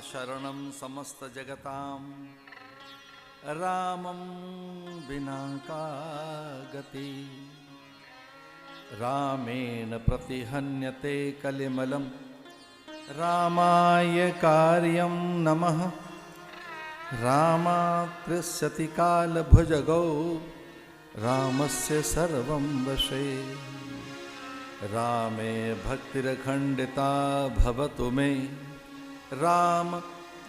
शरणं समस्तजगतां रामं विना का गति। रामेण प्रतिहन्यते कलिमलं रामाय कार्यं नमः। रामात्रिस्यति कालभुजगौ रामस्य सर्वं वशे। रामे भक्तिरखण्डिता भवतु मे राम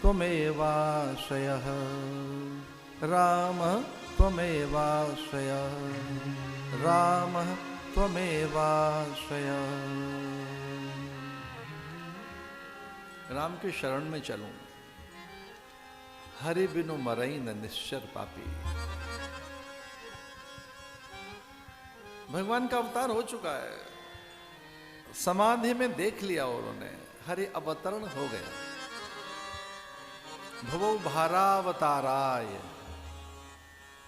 त्वमेवाश्रयः। राम त्वमेवाश्रयः। राम त्वमेवाश्रयः। राम की शरण में चलूं, हरि बिनु मरई न निश्चर पापी। भगवान का अवतार हो चुका है, समाधि में देख लिया उन्होंने, हरि अवतरण हो गया। भवो भारावताराय,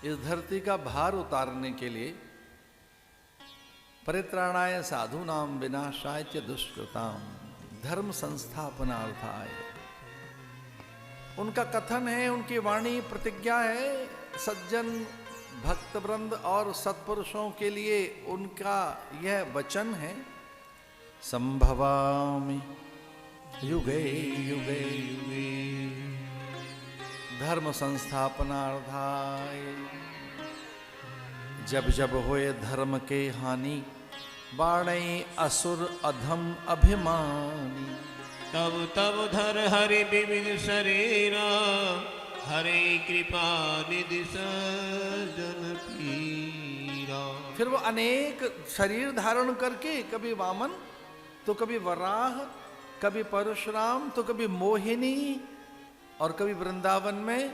इस धरती का भार उतारने के लिए, परित्राणाय साधूनां विनाशाय च दुष्कृताम धर्म संस्थापनार्थाय। उनका कथन है, उनकी वाणी प्रतिज्ञा है, सज्जन भक्त वृंद और सत्पुरुषों के लिए उनका यह वचन है, संभवामि युगे युगे युगे धर्म संस्थापनार्थाय। जब जब होए धर्म के हानि, बाणै असुर अधम अभिमानी। तब तब धर हरि विविध शरीरा, हरे कृपा निधि सज्जन पीरा। फिर वो अनेक शरीर धारण करके, कभी वामन तो कभी वराह, कभी परशुराम तो कभी मोहिनी, और कभी वृंदावन में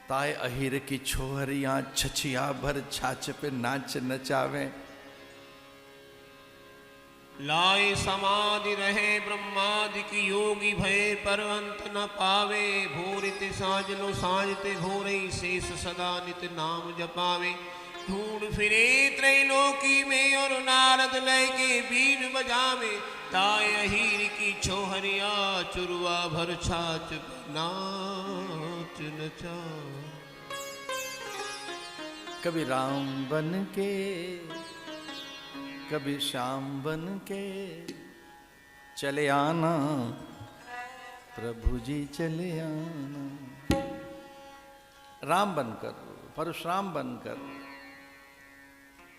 ताय अहिर की छोहरियां छछिया भर छाछ पे नाच नचावे। लाए समाधि रहे ब्रह्मादि की योगी भय परवंत न पावे। भोरित साजनो साजते भोरे शेष सदा नित नाम जपावे। ढूंढ फिरे त्रैलोकी में और नारद लय के बीन बजावे। ताय अहीर की छोहरिया चुरुआ भर छाछ नाच नचा। कभी राम बन के, कभी श्याम बन के चले आना, प्रभु जी चले आना। राम बनकर, परशुराम बनकर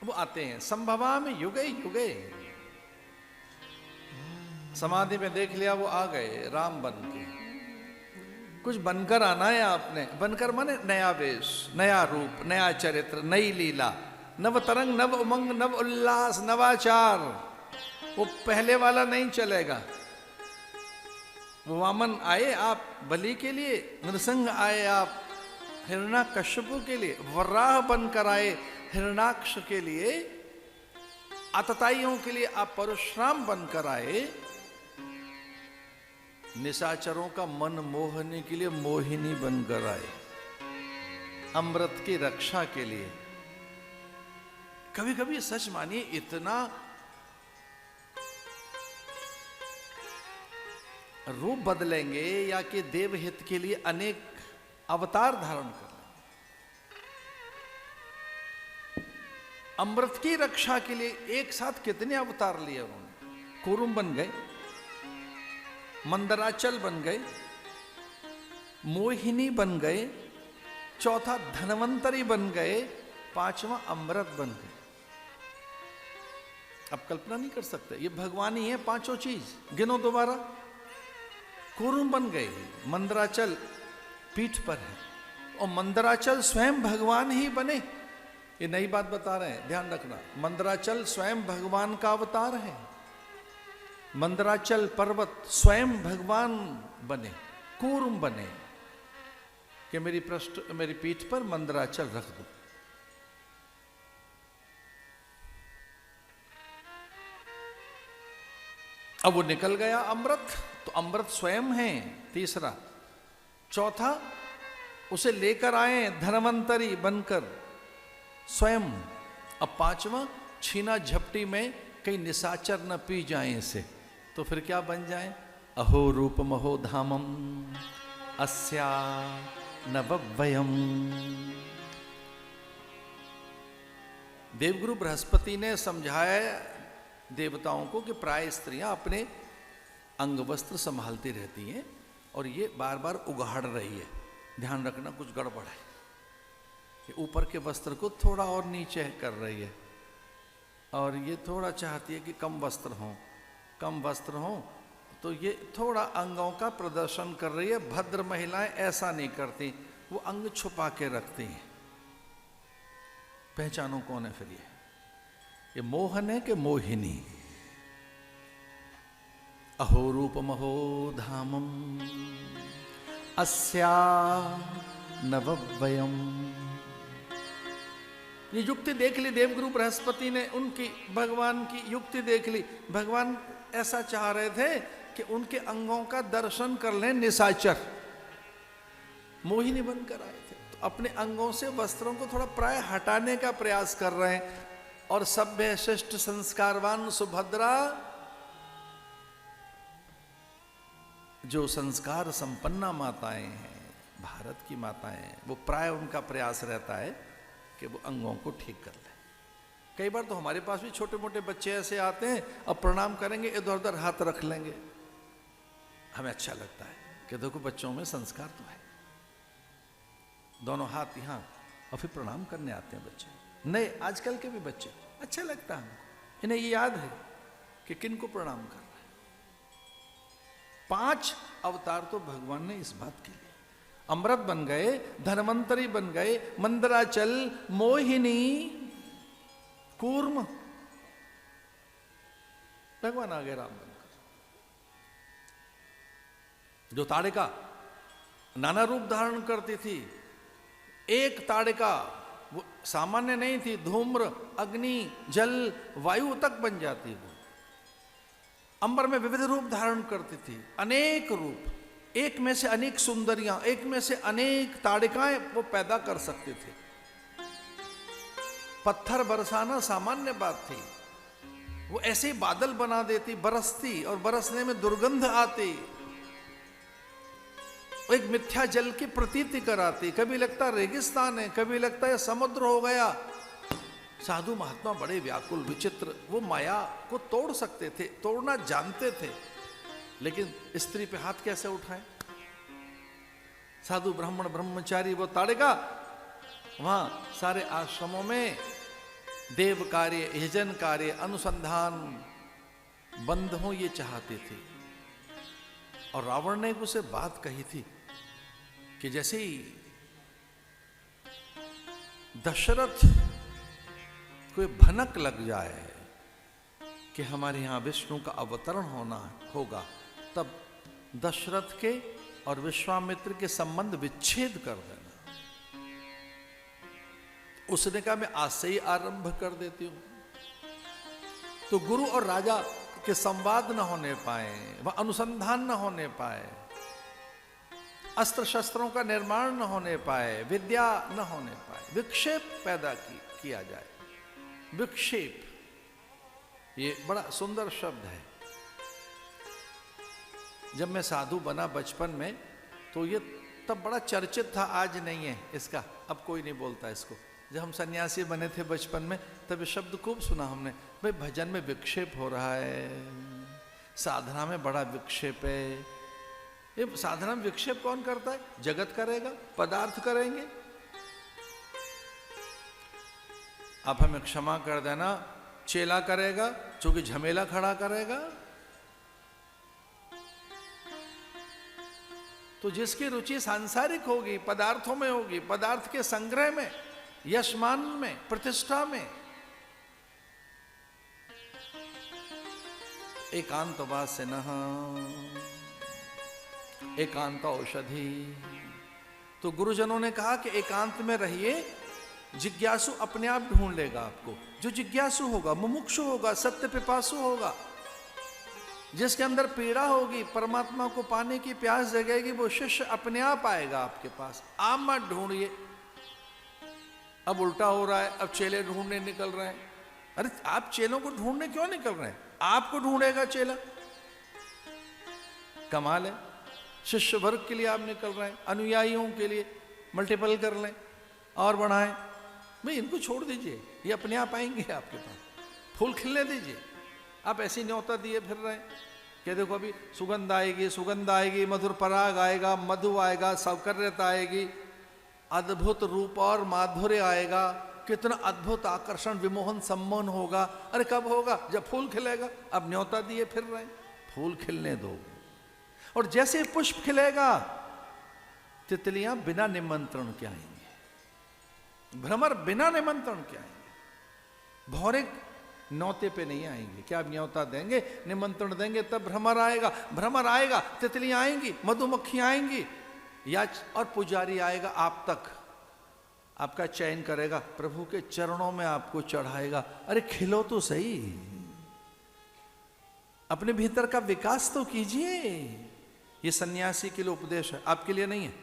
वो आते हैं। संभवा में युगे युगे, समाधि में देख लिया वो आ गए राम बन के। कुछ बनकर आना है आपने, बनकर माने नया वेश, नया रूप, नया चरित्र, नई लीला, नव तरंग, नव उमंग, नव उल्लास, नवाचार। वो पहले वाला नहीं चलेगा। वो वामन आए आप बलि के लिए, नृसिंह आए आप हिरण्याकश्यपु के लिए, वराह बनकर आए हिरण्याक्ष के लिए, आतताइयों के लिए आप परशुराम बनकर आए, निशाचरों का मन मोहने के लिए मोहिनी बनकर आए, अमृत की रक्षा के लिए। कभी कभी सच मानिए, इतना रूप बदलेंगे या कि देवहित के लिए अनेक अवतार धारण कर लेंगे। अमृत की रक्षा के लिए एक साथ कितने अवतार लिए उन्होंने। कुरुम बन गए, मंदराचल बन गए, मोहिनी बन गए, चौथा धनवंतरी बन गए, पांचवा अमृत बन गए। अब कल्पना नहीं कर सकते, ये भगवान ही है पांचों चीज। गिनो दोबारा। कुरुम बन गए, मंदराचल पीठ पर है, और मंदराचल स्वयं भगवान ही बने। ये नई बात बता रहे हैं, ध्यान रखना। मंदराचल स्वयं भगवान का अवतार है। मंदराचल पर्वत स्वयं भगवान बने, कूर्म बने कि मेरी पीठ पर मंदराचल रख दो। अब वो निकल गया अमृत, तो अमृत स्वयं है तीसरा। चौथा, उसे लेकर आए धनवंतरी बनकर स्वयं। अब पांचवा, छीना झपटी में कहीं निशाचर न पी जाए इसे, तो फिर क्या बन जाए? अहो रूपमहो धामम अस्या नवव्ययम। देवगुरु बृहस्पति ने समझाया देवताओं को कि प्राय स्त्रियां अपने अंग वस्त्र संभालती रहती हैं और ये बार बार उगाड़ रही है, ध्यान रखना कुछ गड़बड़ है। ये ऊपर के वस्त्र को थोड़ा और नीचे कर रही है और ये थोड़ा चाहती है कि कम वस्त्र हों, तो ये थोड़ा अंगों का प्रदर्शन कर रही है। भद्र महिलाएं ऐसा नहीं करती, वो अंग छुपा के रखती हैं। पहचानो कौन है फिर ये मोहन है कि मोहिनी? अहो रूपमहो धामम अस्या नवव्ययम। ये युक्ति देख ली देवगुरु बृहस्पति ने, उनकी भगवान की युक्ति देख ली। भगवान ऐसा चाह रहे थे कि उनके अंगों का दर्शन कर लें निशाचर, मोहिनी बनकर आए थे। तो अपने अंगों से वस्त्रों को थोड़ा प्राय हटाने का प्रयास कर रहे हैं। और सभ्य शिष्ट संस्कारवान सुभद्रा, जो संस्कार संपन्ना माताएं हैं, भारत की माताएं हैं, वो प्राय उनका प्रयास रहता है कि वो अंगों को ठीक कर ले। कई बार तो हमारे पास भी छोटे मोटे बच्चे ऐसे आते हैं, अब प्रणाम करेंगे इधर उधर हाथ रख लेंगे, हमें अच्छा लगता है कि देखो बच्चों में संस्कार तो है। दोनों हाथ यहाँ और फिर प्रणाम करने आते हैं बच्चे, नए आजकल के भी बच्चे, अच्छा लगता है हमको। इन्हें ये याद है कि किन को प्रणाम करना है। 5 अवतार तो भगवान ने इस बात के लिए, अमृत बन गए, धन्वंतरी बन गए, मंदराचल, मोहिनी, कूर्म, भगवान आ गए राम बनकर। जो ताड़िका नाना रूप धारण करती थी, एक ताड़िका वो सामान्य नहीं थी, धूम्र, अग्नि, जल, वायु तक बन जाती। वो अंबर में विविध रूप धारण करती थी, अनेक रूप, एक में से अनेक सुंदरियां, एक में से अनेक ताड़िकाएं वो पैदा कर सकते थे। पत्थर बरसाना सामान्य बात थी, वो ऐसे ही बादल बना देती, बरसती और बरसने में दुर्गंध आती, एक मिथ्या जल की प्रतीति कराती। कभी लगता रेगिस्तान है, कभी लगता है समुद्र हो गया। साधु महात्मा बड़े व्याकुल विचित्र, वो माया को तोड़ सकते थे, तोड़ना जानते थे, लेकिन स्त्री पे हाथ कैसे उठाएं? साधु ब्राह्मण ब्रह्मचारी वो ताड़िका वहां सारे आश्रमों में देव कार्य, यजन कार्य, अनुसंधान बंद हो, ये चाहते थे। और रावण ने उसे बात कही थी कि जैसे ही दशरथ कोई भनक लग जाए कि हमारे यहां विष्णु का अवतरण होगा, तब दशरथ के और विश्वामित्र के संबंध विच्छेद कर देना। उसने कहा मैं आज से ही आरंभ कर देती हूं। तो गुरु और राजा के संवाद न होने पाए, वह अनुसंधान न होने पाए, अस्त्र शस्त्रों का निर्माण न होने पाए, विद्या न होने पाए, विक्षेप पैदा किया जाए। विक्षेप ये बड़ा सुंदर शब्द है। जब मैं साधु बना बचपन में तो ये तब बड़ा चर्चित था, आज नहीं है इसका, अब कोई नहीं बोलता इसको। जब हम सन्यासी बने थे बचपन में तब ये शब्द खूब सुना हमने, भाई भजन में विक्षेप हो रहा है, साधना में बड़ा विक्षेप है। ये साधना में विक्षेप कौन करता है? जगत करेगा, पदार्थ करेंगे। आप हमें क्षमा कर देना, चेला करेगा, चूंकि झमेला खड़ा करेगा। तो जिसकी रुचि सांसारिक होगी, पदार्थों में होगी, पदार्थ के संग्रह में, यशमान में, प्रतिष्ठा में, एकांत वासिनः एकांत औषधि। तो गुरुजनों ने कहा कि एकांत में रहिए, जिज्ञासु अपने आप ढूंढ लेगा आपको। जो जिज्ञासु होगा, मुमुक्षु होगा, सत्य पिपासु होगा, जिसके अंदर पीड़ा होगी, परमात्मा को पाने की प्यास जगेगी, वो शिष्य अपने आप आएगा आपके पास। आप मत ढूंढिए। अब उल्टा हो रहा है, अब चेले ढूंढने निकल रहे हैं। अरे आप चेलों को ढूंढने क्यों निकल रहे हैं? आपको ढूंढेगा चेला। कमाल है। शिष्य वर्ग के लिए आप निकल रहे हैं, अनुयायियों के लिए मल्टीपल कर लें और बढ़ाएं। भाई इनको छोड़ दीजिए, ये अपने आप आएंगे आपके पास, फूल खिलने दीजिए। आप ऐसी न्योता दिए फिर रहे हैं कि देखो अभी सुगंध आएगी, सुगंध आएगी, मधुर पराग आएगा, मधु आएगा, सौकर्यता आएगी, अद्भुत रूप और माधुर्य आएगा, कितना अद्भुत आकर्षण विमोहन सम्मोहन होगा। अरे कब होगा? जब फूल खिलेगा। अब न्योता दिए फिर रहे हैं, फूल खिलने दो। और जैसे पुष्प खिलेगा तितलियां बिना निमंत्रण के आएंगे, भ्रमर बिना निमंत्रण के आएंगे, भौरे न्योते पे नहीं आएंगे। क्या आप न्योता देंगे, निमंत्रण देंगे तब भ्रमर आएगा। भ्रमर आएगा, तितलियां आएंगी, मधुमक्खियां आएंगी, या और पुजारी आएगा आप तक, आपका चयन करेगा, प्रभु के चरणों में आपको चढ़ाएगा। अरे खिलो तो सही, अपने भीतर का विकास तो कीजिए। ये सन्यासी के लिए उपदेश है, आपके लिए नहीं है।